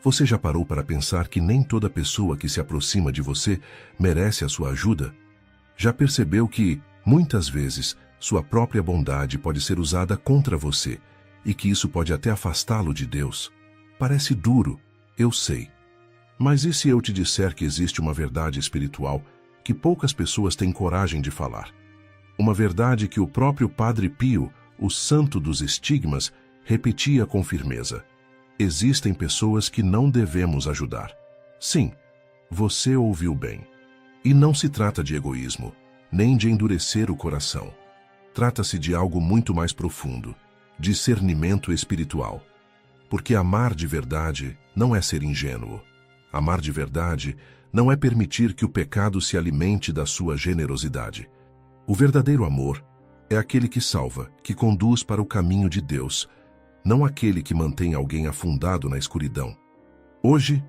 Você já parou para pensar que nem toda pessoa que se aproxima de você merece a sua ajuda? Já percebeu que, muitas vezes, sua própria bondade pode ser usada contra você e que isso pode até afastá-lo de Deus? Parece duro, eu sei. Mas e se eu te disser que existe uma verdade espiritual que poucas pessoas têm coragem de falar? Uma verdade que o próprio Padre Pio, o santo dos estigmas, repetia com firmeza. Existem pessoas que não devemos ajudar. Sim, você ouviu bem. E não se trata de egoísmo, nem de endurecer o coração. Trata-se de algo muito mais profundo, discernimento espiritual. Porque amar de verdade não é ser ingênuo. Amar de verdade não é permitir que o pecado se alimente da sua generosidade. O verdadeiro amor é aquele que salva, que conduz para o caminho de Deus, não aquele que mantém alguém afundado na escuridão. Hoje,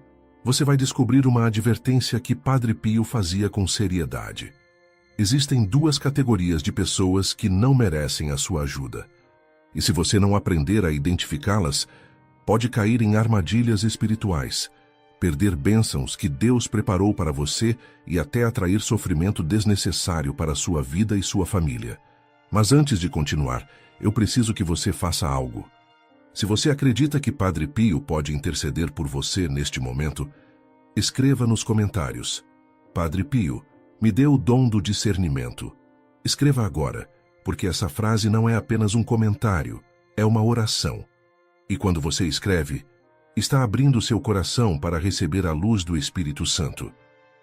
você vai descobrir uma advertência que Padre Pio fazia com seriedade. Existem duas categorias de pessoas que não merecem a sua ajuda. E se você não aprender a identificá-las, pode cair em armadilhas espirituais, perder bênçãos que Deus preparou para você e até atrair sofrimento desnecessário para a sua vida e sua família. Mas antes de continuar, eu preciso que você faça algo. Se você acredita que Padre Pio pode interceder por você neste momento, escreva nos comentários: Padre Pio, me dê o dom do discernimento. Escreva agora, porque essa frase não é apenas um comentário, é uma oração. E quando você escreve, está abrindo seu coração para receber a luz do Espírito Santo.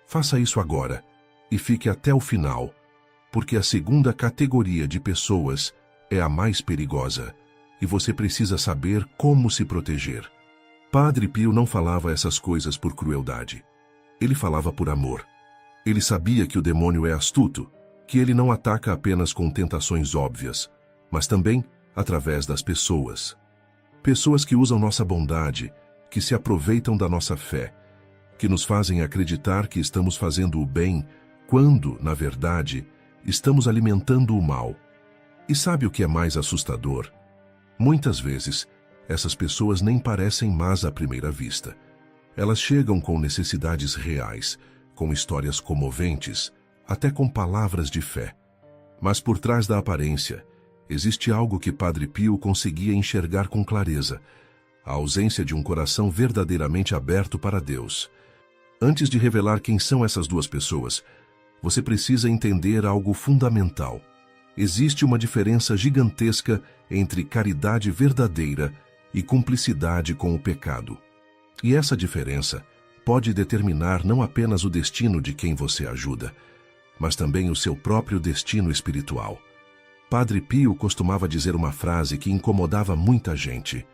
Faça isso agora e fique até o final, porque a segunda categoria de pessoas é a mais perigosa. E você precisa saber como se proteger. Padre Pio não falava essas coisas por crueldade. Ele falava por amor. Ele sabia que o demônio é astuto, que ele não ataca apenas com tentações óbvias, mas também através das pessoas. Pessoas que usam nossa bondade, que se aproveitam da nossa fé, que nos fazem acreditar que estamos fazendo o bem, quando, na verdade, estamos alimentando o mal. E sabe o que é mais assustador? Muitas vezes, essas pessoas nem parecem más à primeira vista. Elas chegam com necessidades reais, com histórias comoventes, até com palavras de fé. Mas por trás da aparência, existe algo que Padre Pio conseguia enxergar com clareza: a ausência de um coração verdadeiramente aberto para Deus. Antes de revelar quem são essas duas pessoas, você precisa entender algo fundamental. Existe uma diferença gigantesca entre caridade verdadeira e cumplicidade com o pecado. E essa diferença pode determinar não apenas o destino de quem você ajuda, mas também o seu próprio destino espiritual. Padre Pio costumava dizer uma frase que incomodava muita gente: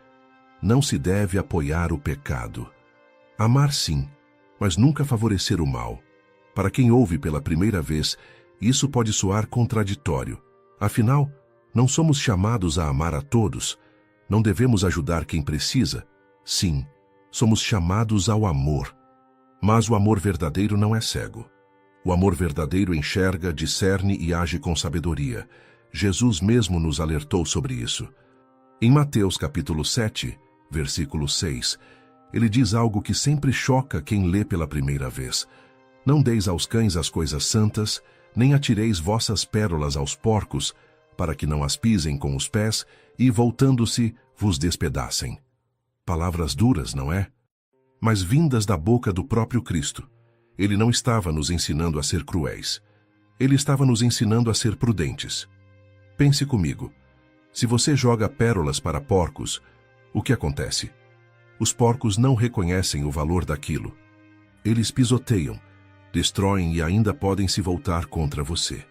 não se deve apoiar o pecado. Amar sim, mas nunca favorecer o mal. Para quem ouve pela primeira vez, isso pode soar contraditório. Afinal, não somos chamados a amar a todos? Não devemos ajudar quem precisa? Sim, somos chamados ao amor. Mas o amor verdadeiro não é cego. O amor verdadeiro enxerga, discerne e age com sabedoria. Jesus mesmo nos alertou sobre isso. Em Mateus capítulo 7, versículo 6, ele diz algo que sempre choca quem lê pela primeira vez: não deis aos cães as coisas santas, nem atireis vossas pérolas aos porcos, para que não as pisem com os pés e, voltando-se, vos despedacem. Palavras duras, não é? Mas vindas da boca do próprio Cristo. Ele não estava nos ensinando a ser cruéis. Ele estava nos ensinando a ser prudentes. Pense comigo. Se você joga pérolas para porcos, o que acontece? Os porcos não reconhecem o valor daquilo. Eles pisoteiam, destroem e ainda podem se voltar contra você.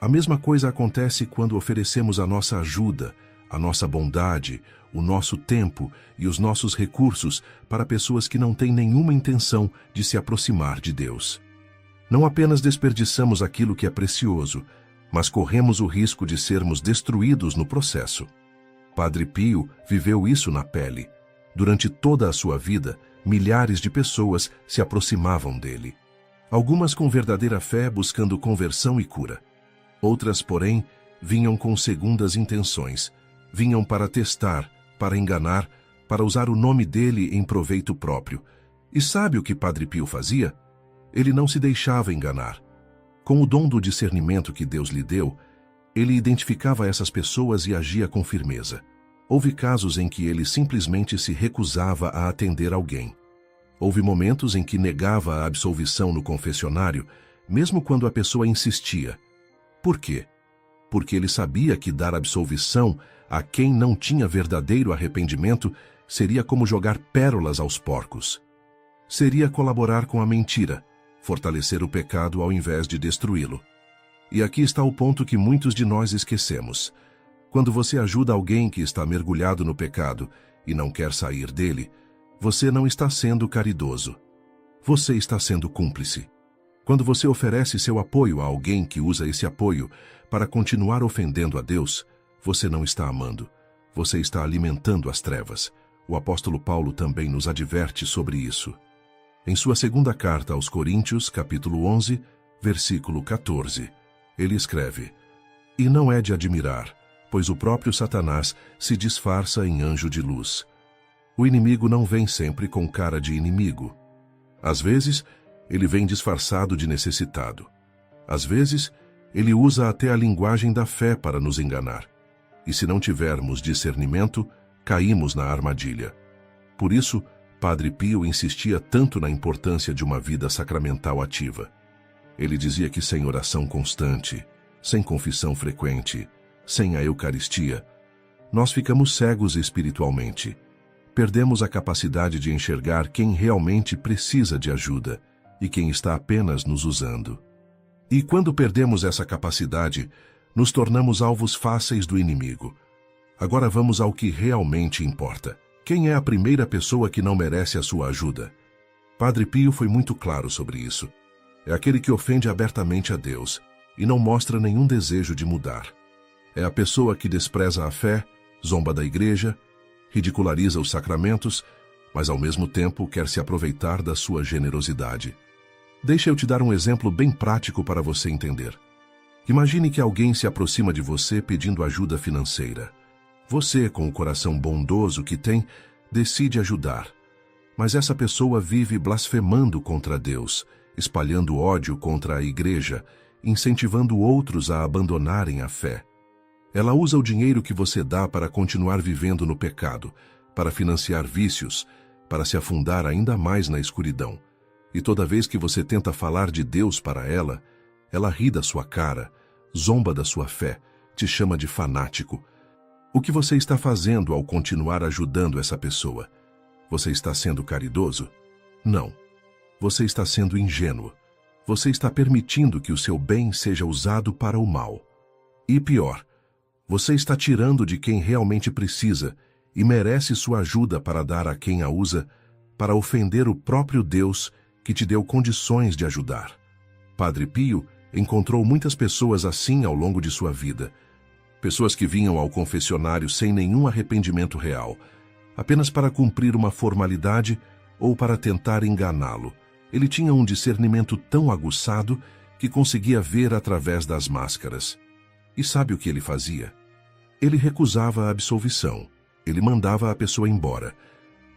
A mesma coisa acontece quando oferecemos a nossa ajuda, a nossa bondade, o nosso tempo e os nossos recursos para pessoas que não têm nenhuma intenção de se aproximar de Deus. Não apenas desperdiçamos aquilo que é precioso, mas corremos o risco de sermos destruídos no processo. Padre Pio viveu isso na pele. Durante toda a sua vida, milhares de pessoas se aproximavam dele. Algumas com verdadeira fé buscando conversão e cura. Outras, porém, vinham com segundas intenções. Vinham para testar, para enganar, para usar o nome dele em proveito próprio. E sabe o que Padre Pio fazia? Ele não se deixava enganar. Com o dom do discernimento que Deus lhe deu, ele identificava essas pessoas e agia com firmeza. Houve casos em que ele simplesmente se recusava a atender alguém. Houve momentos em que negava a absolvição no confessionário, mesmo quando a pessoa insistia. Por quê? Porque ele sabia que dar absolvição a quem não tinha verdadeiro arrependimento seria como jogar pérolas aos porcos. Seria colaborar com a mentira, fortalecer o pecado ao invés de destruí-lo. E aqui está o ponto que muitos de nós esquecemos. Quando você ajuda alguém que está mergulhado no pecado e não quer sair dele, você não está sendo caridoso. Você está sendo cúmplice. Quando você oferece seu apoio a alguém que usa esse apoio para continuar ofendendo a Deus, você não está amando. Você está alimentando as trevas. O apóstolo Paulo também nos adverte sobre isso. Em sua segunda carta aos Coríntios, capítulo 11, versículo 14, ele escreve: "E não é de admirar, pois o próprio Satanás se disfarça em anjo de luz. O inimigo não vem sempre com cara de inimigo. Às vezes, ele vem disfarçado de necessitado. Às vezes, ele usa até a linguagem da fé para nos enganar. E se não tivermos discernimento, caímos na armadilha. Por isso, Padre Pio insistia tanto na importância de uma vida sacramental ativa. Ele dizia que sem oração constante, sem confissão frequente, sem a Eucaristia, nós ficamos cegos espiritualmente. Perdemos a capacidade de enxergar quem realmente precisa de ajuda e quem está apenas nos usando. E quando perdemos essa capacidade, nos tornamos alvos fáceis do inimigo. Agora vamos ao que realmente importa. Quem é a primeira pessoa que não merece a sua ajuda? Padre Pio foi muito claro sobre isso. É aquele que ofende abertamente a Deus e não mostra nenhum desejo de mudar. É a pessoa que despreza a fé, zomba da igreja, ridiculariza os sacramentos, mas ao mesmo tempo quer se aproveitar da sua generosidade. Deixa eu te dar um exemplo bem prático para você entender. Imagine que alguém se aproxima de você pedindo ajuda financeira. Você, com o coração bondoso que tem, decide ajudar. Mas essa pessoa vive blasfemando contra Deus, espalhando ódio contra a igreja, incentivando outros a abandonarem a fé. Ela usa o dinheiro que você dá para continuar vivendo no pecado, para financiar vícios, para se afundar ainda mais na escuridão. E toda vez que você tenta falar de Deus para ela, ela ri da sua cara, zomba da sua fé, te chama de fanático. O que você está fazendo ao continuar ajudando essa pessoa? Você está sendo caridoso? Não. Você está sendo ingênuo. Você está permitindo que o seu bem seja usado para o mal. E pior, você está tirando de quem realmente precisa e merece sua ajuda para dar a quem a usa, para ofender o próprio Deus que te deu condições de ajudar. Padre Pio encontrou muitas pessoas assim ao longo de sua vida. Pessoas que vinham ao confessionário sem nenhum arrependimento real, apenas para cumprir uma formalidade ou para tentar enganá-lo. Ele tinha um discernimento tão aguçado que conseguia ver através das máscaras. E sabe o que ele fazia? Ele recusava a absolvição. Ele mandava a pessoa embora.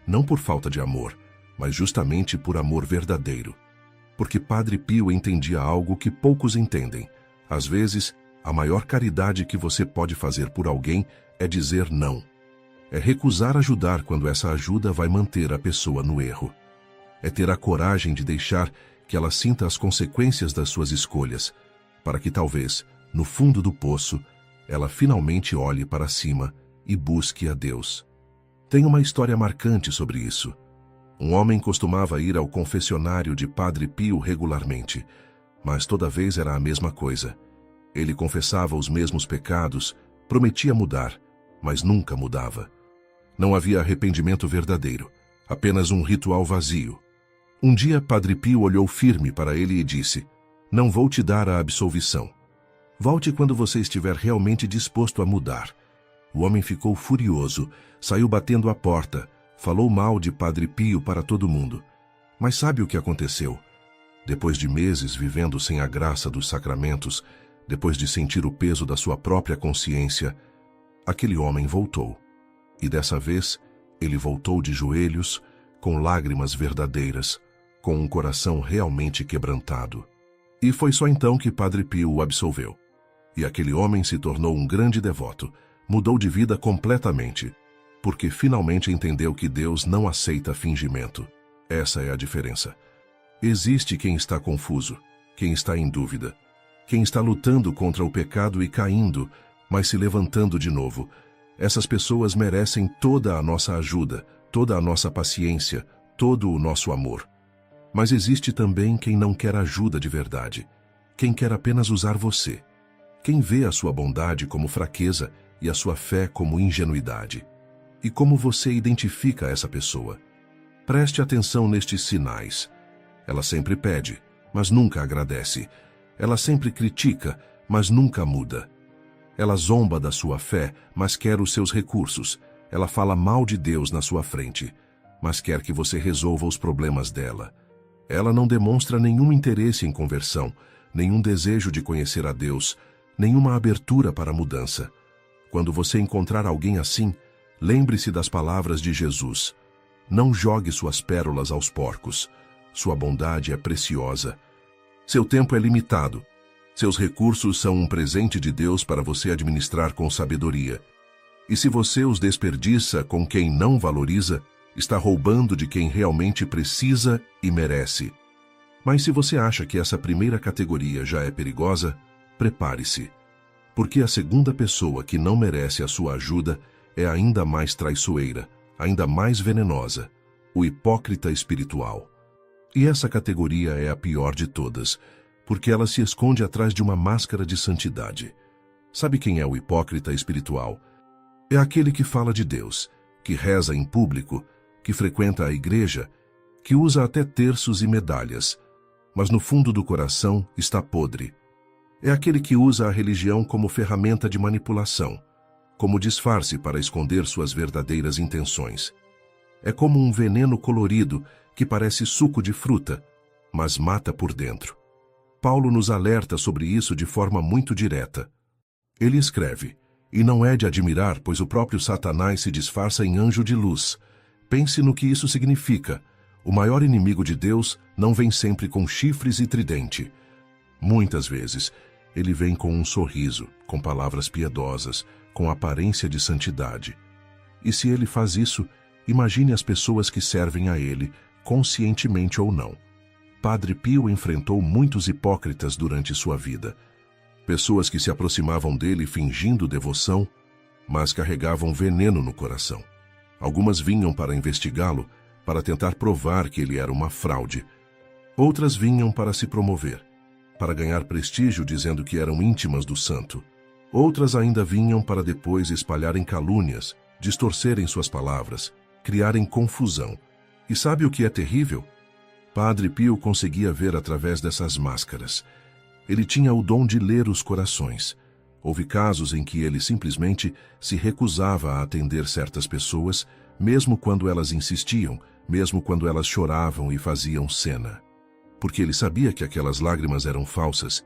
Não por falta de amor, mas justamente por amor verdadeiro. Porque Padre Pio entendia algo que poucos entendem. Às vezes, a maior caridade que você pode fazer por alguém é dizer não. É recusar ajudar quando essa ajuda vai manter a pessoa no erro. É ter a coragem de deixar que ela sinta as consequências das suas escolhas, para que talvez, no fundo do poço, ela finalmente olhe para cima e busque a Deus. Tem uma história marcante sobre isso. Um homem costumava ir ao confessionário de Padre Pio regularmente, mas toda vez era a mesma coisa. Ele confessava os mesmos pecados, prometia mudar, mas nunca mudava. Não havia arrependimento verdadeiro, apenas um ritual vazio. Um dia, Padre Pio olhou firme para ele e disse: "Não vou te dar a absolvição. Volte quando você estiver realmente disposto a mudar." O homem ficou furioso, saiu batendo a porta, falou mal de Padre Pio para todo mundo. Mas sabe o que aconteceu? Depois de meses vivendo sem a graça dos sacramentos, depois de sentir o peso da sua própria consciência, aquele homem voltou. E dessa vez, Ele voltou de joelhos, com lágrimas verdadeiras, com um coração realmente quebrantado. E foi só então que Padre Pio o absolveu. E aquele homem se tornou um grande devoto, mudou de vida completamente, porque finalmente entendeu que Deus não aceita fingimento. Essa é a diferença. Existe quem está confuso, quem está em dúvida, quem está lutando contra o pecado e caindo, mas se levantando de novo. Essas pessoas merecem toda a nossa ajuda, toda a nossa paciência, todo o nosso amor. Mas existe também quem não quer ajuda de verdade, quem quer apenas usar você, quem vê a sua bondade como fraqueza e a sua fé como ingenuidade. E como você identifica essa pessoa? Preste atenção nestes sinais. Ela sempre pede, mas nunca agradece. Ela sempre critica, mas nunca muda. Ela zomba da sua fé, mas quer os seus recursos. Ela fala mal de Deus na sua frente, mas quer que você resolva os problemas dela. Ela não demonstra nenhum interesse em conversão, nenhum desejo de conhecer a Deus, nenhuma abertura para a mudança. Quando você encontrar alguém assim, lembre-se das palavras de Jesus. Não jogue suas pérolas aos porcos. Sua bondade é preciosa. Seu tempo é limitado. Seus recursos são um presente de Deus para você administrar com sabedoria. E se você os desperdiça com quem não valoriza, está roubando de quem realmente precisa e merece. Mas se você acha que essa primeira categoria já é perigosa, prepare-se. Porque a segunda pessoa que não merece a sua ajuda é ainda mais traiçoeira, ainda mais venenosa, o hipócrita espiritual. E essa categoria é a pior de todas, porque ela se esconde atrás de uma máscara de santidade. Sabe quem é o hipócrita espiritual? É aquele que fala de Deus, que reza em público, que frequenta a igreja, que usa até terços e medalhas, mas no fundo do coração está podre. É aquele que usa a religião como ferramenta de manipulação, como disfarce para esconder suas verdadeiras intenções. É como um veneno colorido que parece suco de fruta, mas mata por dentro. Paulo nos alerta sobre isso de forma muito direta. Ele escreve: "E não é de admirar, pois o próprio Satanás se disfarça em anjo de luz." Pense no que isso significa. O maior inimigo de Deus não vem sempre com chifres e tridente. Muitas vezes, ele vem com um sorriso, com palavras piedosas, com aparência de santidade. E se ele faz isso, imagine as pessoas que servem a ele, conscientemente ou não. Padre Pio enfrentou muitos hipócritas durante sua vida. Pessoas que se aproximavam dele fingindo devoção, mas carregavam veneno no coração. Algumas vinham para investigá-lo, para tentar provar que ele era uma fraude. Outras vinham para se promover, para ganhar prestígio dizendo que eram íntimas do santo. Outras ainda vinham para depois espalharem calúnias, distorcerem suas palavras, criarem confusão. E sabe o que é terrível? Padre Pio conseguia ver através dessas máscaras. Ele tinha o dom de ler os corações. Houve casos em que ele simplesmente se recusava a atender certas pessoas, mesmo quando elas insistiam, mesmo quando elas choravam e faziam cena. Porque ele sabia que aquelas lágrimas eram falsas,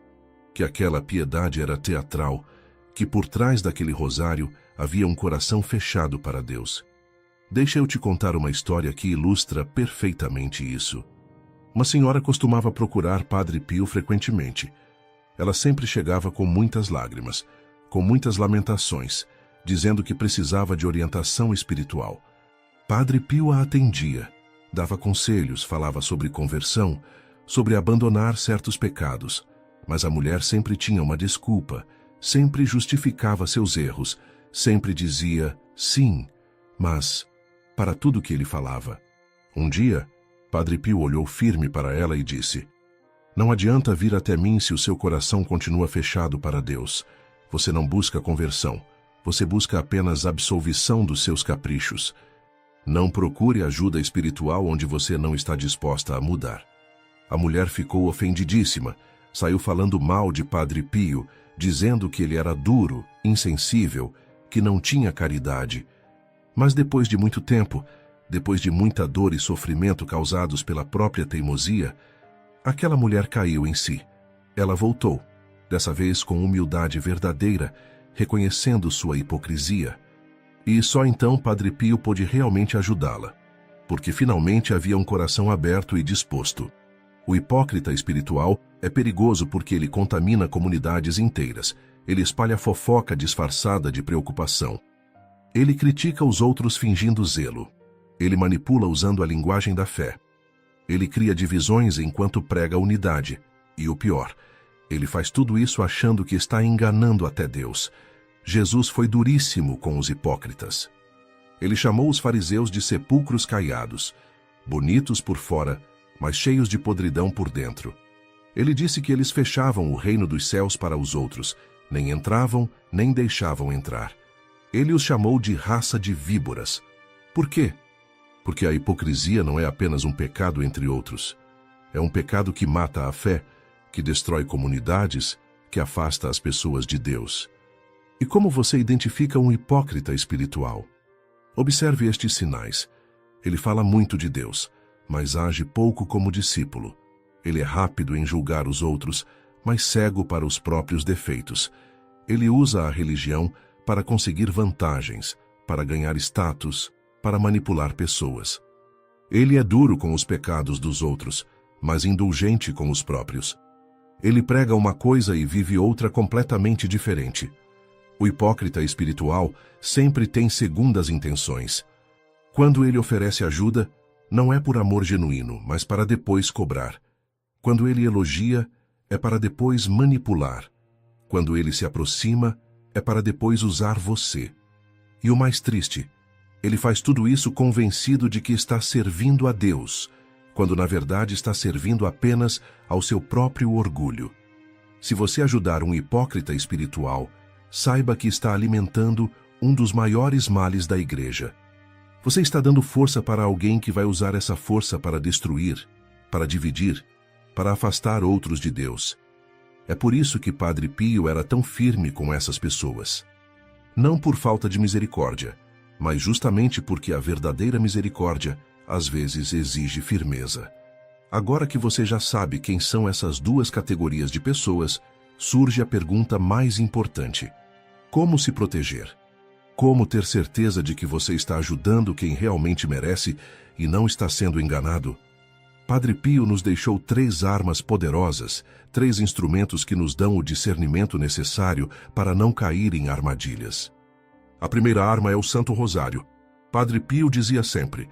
que aquela piedade era teatral, que por trás daquele rosário havia um coração fechado para Deus. Deixa eu te contar uma história que ilustra perfeitamente isso. Uma senhora costumava procurar Padre Pio frequentemente. Ela sempre chegava com muitas lágrimas, com muitas lamentações, dizendo que precisava de orientação espiritual. Padre Pio a atendia, dava conselhos, falava sobre conversão, sobre abandonar certos pecados, mas a mulher sempre tinha uma desculpa, sempre justificava seus erros, sempre dizia sim, mas para tudo que ele falava. Um dia, Padre Pio olhou firme para ela e disse: "Não adianta vir até mim se o seu coração continua fechado para Deus. Você não busca conversão, você busca apenas absolvição dos seus caprichos. Não procure ajuda espiritual onde você não está disposta a mudar." A mulher ficou ofendidíssima, saiu falando mal de Padre Pio, dizendo que ele era duro, insensível, que não tinha caridade. Mas depois de muito tempo, depois de muita dor e sofrimento causados pela própria teimosia, aquela mulher caiu em si. Ela voltou, dessa vez com humildade verdadeira, reconhecendo sua hipocrisia. E só então Padre Pio pôde realmente ajudá-la, porque finalmente havia um coração aberto e disposto. O hipócrita espiritual é perigoso porque ele contamina comunidades inteiras. Ele espalha fofoca disfarçada de preocupação. Ele critica os outros fingindo zelo. Ele manipula usando a linguagem da fé. Ele cria divisões enquanto prega unidade. E o pior, ele faz tudo isso achando que está enganando até Deus. Jesus foi duríssimo com os hipócritas. Ele chamou os fariseus de sepulcros caiados, bonitos por fora, mas cheios de podridão por dentro. Ele disse que eles fechavam o reino dos céus para os outros, nem entravam, nem deixavam entrar. Ele os chamou de raça de víboras. Por quê? Porque a hipocrisia não é apenas um pecado entre outros. É um pecado que mata a fé, que destrói comunidades, que afasta as pessoas de Deus. E como você identifica um hipócrita espiritual? Observe estes sinais. Ele fala muito de Deus, mas age pouco como discípulo. Ele é rápido em julgar os outros, mas cego para os próprios defeitos. Ele usa a religião para conseguir vantagens, para ganhar status, para manipular pessoas. Ele é duro com os pecados dos outros, mas indulgente com os próprios. Ele prega uma coisa e vive outra completamente diferente. O hipócrita espiritual sempre tem segundas intenções. Quando ele oferece ajuda, não é por amor genuíno, mas para depois cobrar. Quando ele elogia, é para depois manipular. Quando ele se aproxima, é para depois usar você. E o mais triste, ele faz tudo isso convencido de que está servindo a Deus, quando na verdade está servindo apenas ao seu próprio orgulho. Se você ajudar um hipócrita espiritual, saiba que está alimentando um dos maiores males da igreja. Você está dando força para alguém que vai usar essa força para destruir, para dividir, para afastar outros de Deus. É por isso que Padre Pio era tão firme com essas pessoas. Não por falta de misericórdia, mas justamente porque a verdadeira misericórdia às vezes exige firmeza. Agora que você já sabe quem são essas duas categorias de pessoas, surge a pergunta mais importante: como se proteger? Como ter certeza de que você está ajudando quem realmente merece e não está sendo enganado? Padre Pio nos deixou 3 armas poderosas, 3 instrumentos que nos dão o discernimento necessário para não cair em armadilhas. A primeira arma é o Santo Rosário. Padre Pio dizia sempre: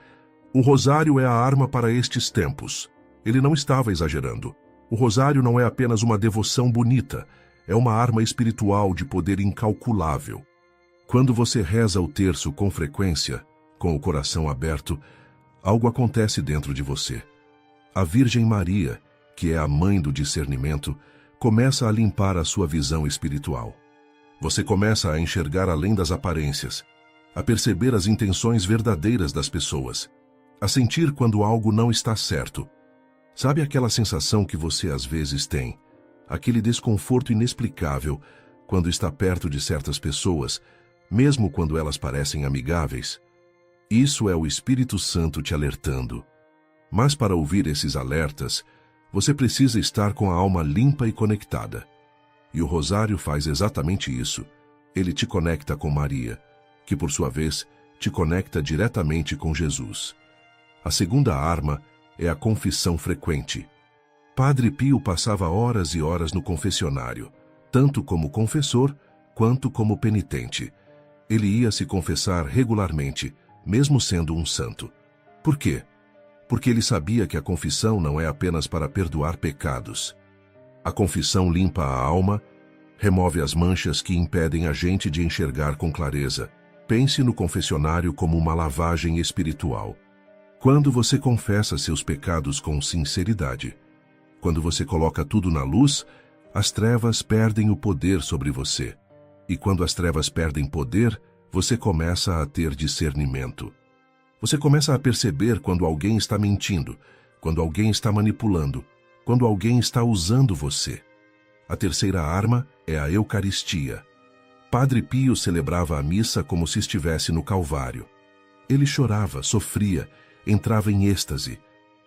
o Rosário é a arma para estes tempos. Ele não estava exagerando. O Rosário não é apenas uma devoção bonita, é uma arma espiritual de poder incalculável. Quando você reza o terço com frequência, com o coração aberto, algo acontece dentro de você. A Virgem Maria, que é a mãe do discernimento, começa a limpar a sua visão espiritual. Você começa a enxergar além das aparências, a perceber as intenções verdadeiras das pessoas, a sentir quando algo não está certo. Sabe aquela sensação que você às vezes tem? Aquele desconforto inexplicável quando está perto de certas pessoas, mesmo quando elas parecem amigáveis? Isso é o Espírito Santo te alertando. Mas para ouvir esses alertas, você precisa estar com a alma limpa e conectada. E o Rosário faz exatamente isso. Ele te conecta com Maria, que por sua vez te conecta diretamente com Jesus. A segunda arma é a confissão frequente. Padre Pio passava horas e horas no confessionário, tanto como confessor quanto como penitente. Ele ia se confessar regularmente, mesmo sendo um santo. Por quê? Porque ele sabia que a confissão não é apenas para perdoar pecados. A confissão limpa a alma, remove as manchas que impedem a gente de enxergar com clareza. Pense no confessionário como uma lavagem espiritual. Quando você confessa seus pecados com sinceridade, quando você coloca tudo na luz, as trevas perdem o poder sobre você. E quando as trevas perdem poder, você começa a ter discernimento. Você começa a perceber quando alguém está mentindo, quando alguém está manipulando, quando alguém está usando você. A terceira arma é a Eucaristia. Padre Pio celebrava a missa como se estivesse no Calvário. Ele chorava, sofria, entrava em êxtase,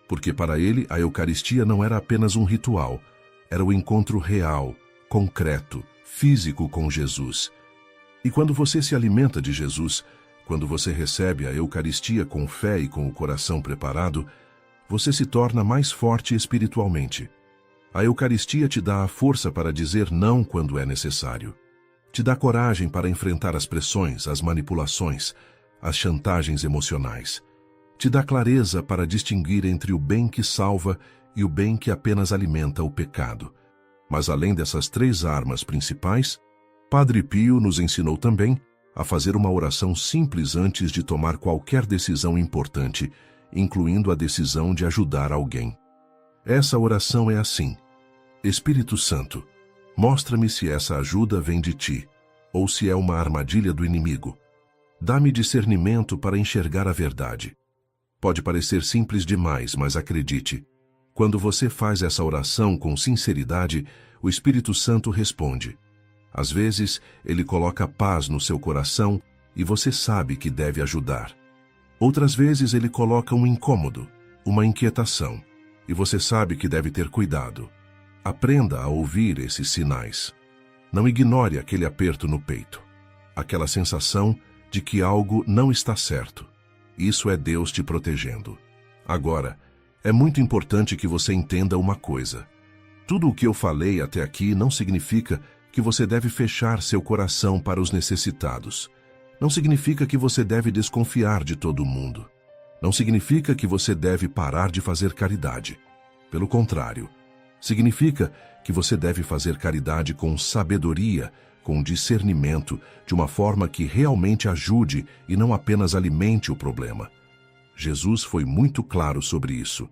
porque para ele a Eucaristia não era apenas um ritual, era o encontro real, concreto, físico com Jesus. E quando você se alimenta de Jesus, Quando você recebe a Eucaristia com fé e com o coração preparado, você se torna mais forte espiritualmente. A Eucaristia te dá a força para dizer não quando é necessário. Te dá coragem para enfrentar as pressões, as manipulações, as chantagens emocionais. Te dá clareza para distinguir entre o bem que salva e o bem que apenas alimenta o pecado. Mas além dessas 3 armas principais, Padre Pio nos ensinou também a fazer uma oração simples antes de tomar qualquer decisão importante, incluindo a decisão de ajudar alguém. Essa oração é assim: Espírito Santo, mostra-me se essa ajuda vem de ti, ou se é uma armadilha do inimigo. Dá-me discernimento para enxergar a verdade. Pode parecer simples demais, mas acredite, quando você faz essa oração com sinceridade, o Espírito Santo responde. Às vezes, ele coloca paz no seu coração e você sabe que deve ajudar. Outras vezes, ele coloca um incômodo, uma inquietação, e você sabe que deve ter cuidado. Aprenda a ouvir esses sinais. Não ignore aquele aperto no peito, aquela sensação de que algo não está certo. Isso é Deus te protegendo. Agora, é muito importante que você entenda uma coisa. Tudo o que eu falei até aqui não significa que você deve fechar seu coração para os necessitados. Não significa que você deve desconfiar de todo mundo. Não significa que você deve parar de fazer caridade. Pelo contrário, significa que você deve fazer caridade com sabedoria, com discernimento, de uma forma que realmente ajude e não apenas alimente o problema. Jesus foi muito claro sobre isso.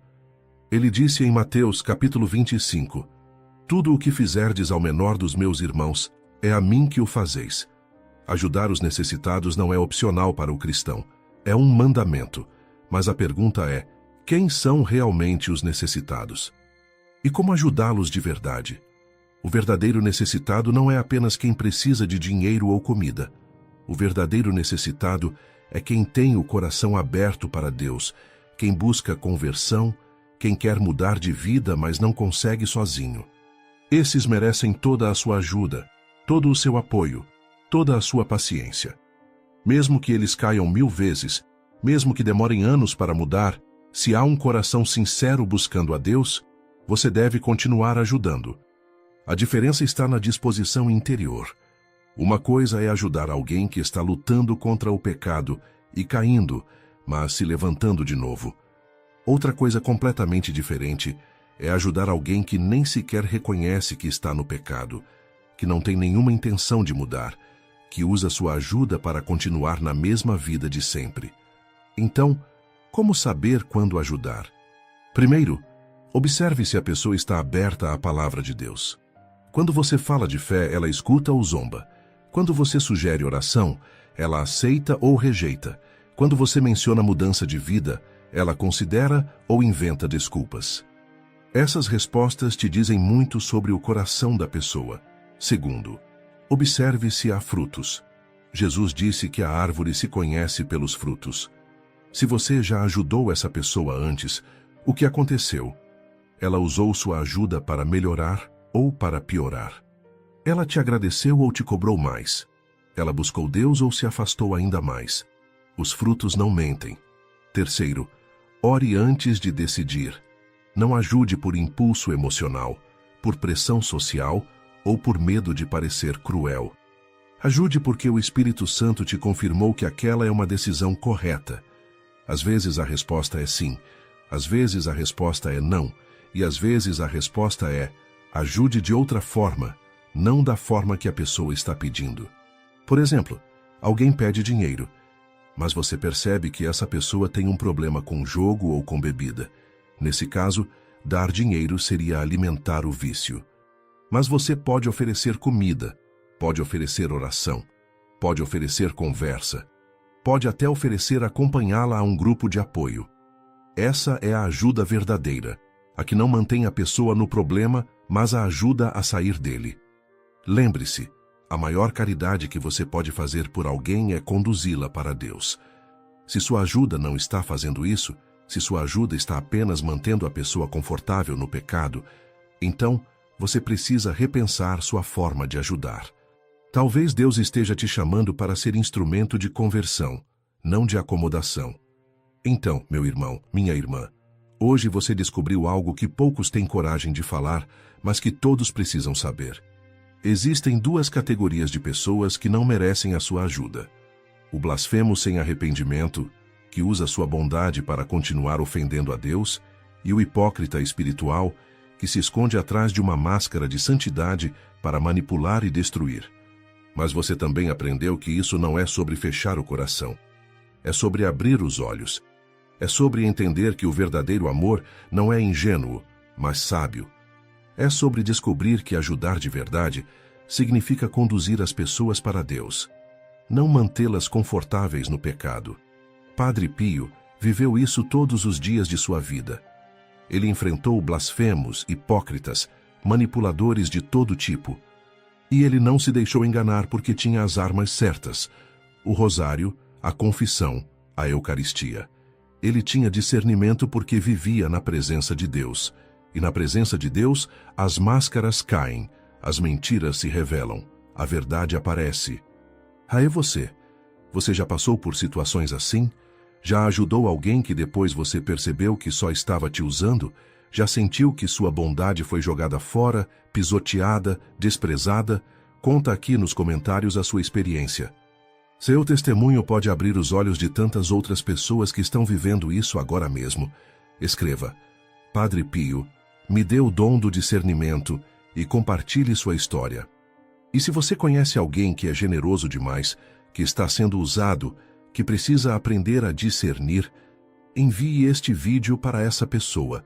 Ele disse em Mateus capítulo 25, Tudo o que fizerdes ao menor dos meus irmãos, é a mim que o fazeis. Ajudar os necessitados não é opcional para o cristão, é um mandamento. Mas a pergunta é, quem são realmente os necessitados? E como ajudá-los de verdade? O verdadeiro necessitado não é apenas quem precisa de dinheiro ou comida. O verdadeiro necessitado é quem tem o coração aberto para Deus, quem busca conversão, quem quer mudar de vida, mas não consegue sozinho. Esses merecem toda a sua ajuda, todo o seu apoio, toda a sua paciência. Mesmo que eles caiam 1000 vezes, mesmo que demorem anos para mudar, se há um coração sincero buscando a Deus, você deve continuar ajudando. A diferença está na disposição interior. Uma coisa é ajudar alguém que está lutando contra o pecado e caindo, mas se levantando de novo. Outra coisa completamente diferente é ajudar alguém que nem sequer reconhece que está no pecado, que não tem nenhuma intenção de mudar, que usa sua ajuda para continuar na mesma vida de sempre. Então, como saber quando ajudar? Primeiro, observe se a pessoa está aberta à palavra de Deus. Quando você fala de fé, ela escuta ou zomba. Quando você sugere oração, ela aceita ou rejeita. Quando você menciona mudança de vida, ela considera ou inventa desculpas. Essas respostas te dizem muito sobre o coração da pessoa. Segundo, observe se há frutos. Jesus disse que a árvore se conhece pelos frutos. Se você já ajudou essa pessoa antes, o que aconteceu? Ela usou sua ajuda para melhorar ou para piorar? Ela te agradeceu ou te cobrou mais? Ela buscou Deus ou se afastou ainda mais? Os frutos não mentem. Terceiro, ore antes de decidir. Não ajude por impulso emocional, por pressão social ou por medo de parecer cruel. Ajude porque o Espírito Santo te confirmou que aquela é uma decisão correta. Às vezes a resposta é sim, às vezes a resposta é não, e às vezes a resposta é ajude de outra forma, não da forma que a pessoa está pedindo. Por exemplo, alguém pede dinheiro, mas você percebe que essa pessoa tem um problema com jogo ou com bebida. Nesse caso, dar dinheiro seria alimentar o vício. Mas você pode oferecer comida, pode oferecer oração, pode oferecer conversa, pode até oferecer acompanhá-la a um grupo de apoio. Essa é a ajuda verdadeira, a que não mantém a pessoa no problema, mas a ajuda a sair dele. Lembre-se, a maior caridade que você pode fazer por alguém é conduzi-la para Deus. Se sua ajuda não está fazendo isso, se sua ajuda está apenas mantendo a pessoa confortável no pecado, então você precisa repensar sua forma de ajudar. Talvez Deus esteja te chamando para ser instrumento de conversão, não de acomodação. Então, meu irmão, minha irmã, hoje você descobriu algo que poucos têm coragem de falar, mas que todos precisam saber. Existem duas categorias de pessoas que não merecem a sua ajuda. O blasfemo sem arrependimento, que usa sua bondade para continuar ofendendo a Deus, e o hipócrita espiritual, que se esconde atrás de uma máscara de santidade para manipular e destruir. Mas você também aprendeu que isso não é sobre fechar o coração. É sobre abrir os olhos. É sobre entender que o verdadeiro amor não é ingênuo, mas sábio. É sobre descobrir que ajudar de verdade significa conduzir as pessoas para Deus, não mantê-las confortáveis no pecado. Padre Pio viveu isso todos os dias de sua vida. Ele enfrentou blasfemos, hipócritas, manipuladores de todo tipo. E ele não se deixou enganar porque tinha as armas certas: o rosário, a confissão, a Eucaristia. Ele tinha discernimento porque vivia na presença de Deus. E na presença de Deus, as máscaras caem, as mentiras se revelam, a verdade aparece. Aí você já passou por situações assim? Já ajudou alguém que depois você percebeu que só estava te usando? Já sentiu que sua bondade foi jogada fora, pisoteada, desprezada? Conta aqui nos comentários a sua experiência. Seu testemunho pode abrir os olhos de tantas outras pessoas que estão vivendo isso agora mesmo. Escreva: Padre Pio, me dê o dom do discernimento e compartilhe sua história. E se você conhece alguém que é generoso demais, que está sendo usado, que precisa aprender a discernir, envie este vídeo para essa pessoa,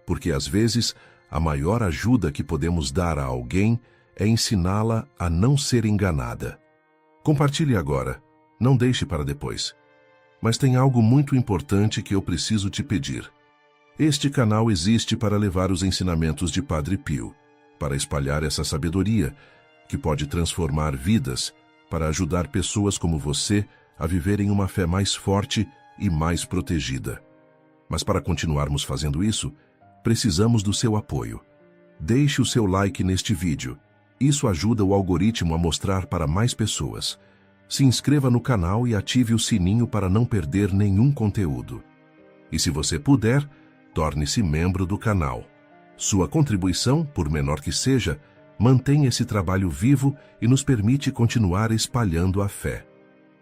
porque às vezes a maior ajuda que podemos dar a alguém é ensiná-la a não ser enganada. Compartilhe agora, não deixe para depois. Mas tem algo muito importante que eu preciso te pedir. Este canal existe para levar os ensinamentos de Padre Pio, para espalhar essa sabedoria, que pode transformar vidas, para ajudar pessoas como você a viverem uma fé mais forte e mais protegida. Mas para continuarmos fazendo isso, precisamos do seu apoio. Deixe o seu like neste vídeo. Isso ajuda o algoritmo a mostrar para mais pessoas. Se inscreva no canal e ative o sininho para não perder nenhum conteúdo. E se você puder, torne-se membro do canal. Sua contribuição, por menor que seja, mantém esse trabalho vivo e nos permite continuar espalhando a fé.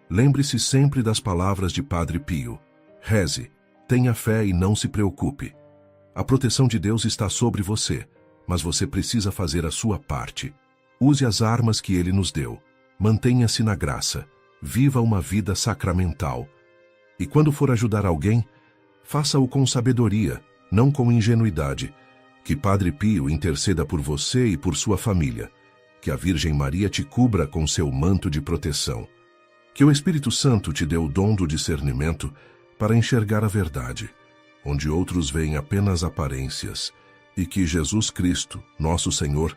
Lembre-se sempre das palavras de Padre Pio. Reze, tenha fé e não se preocupe. A proteção de Deus está sobre você, mas você precisa fazer a sua parte. Use as armas que Ele nos deu. Mantenha-se na graça. Viva uma vida sacramental. E quando for ajudar alguém, faça-o com sabedoria, não com ingenuidade. Que Padre Pio interceda por você e por sua família. Que a Virgem Maria te cubra com seu manto de proteção. Que o Espírito Santo te dê o dom do discernimento para enxergar a verdade, onde outros veem apenas aparências, e que Jesus Cristo, nosso Senhor,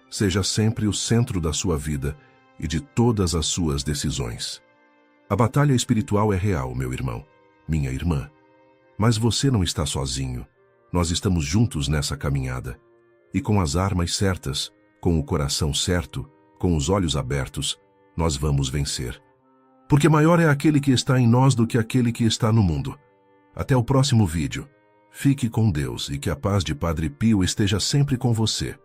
seja sempre o centro da sua vida e de todas as suas decisões. A batalha espiritual é real, meu irmão, minha irmã. Mas você não está sozinho. Nós estamos juntos nessa caminhada. E com as armas certas, com o coração certo, com os olhos abertos, nós vamos vencer. Porque maior é aquele que está em nós do que aquele que está no mundo. Até o próximo vídeo. Fique com Deus e que a paz de Padre Pio esteja sempre com você.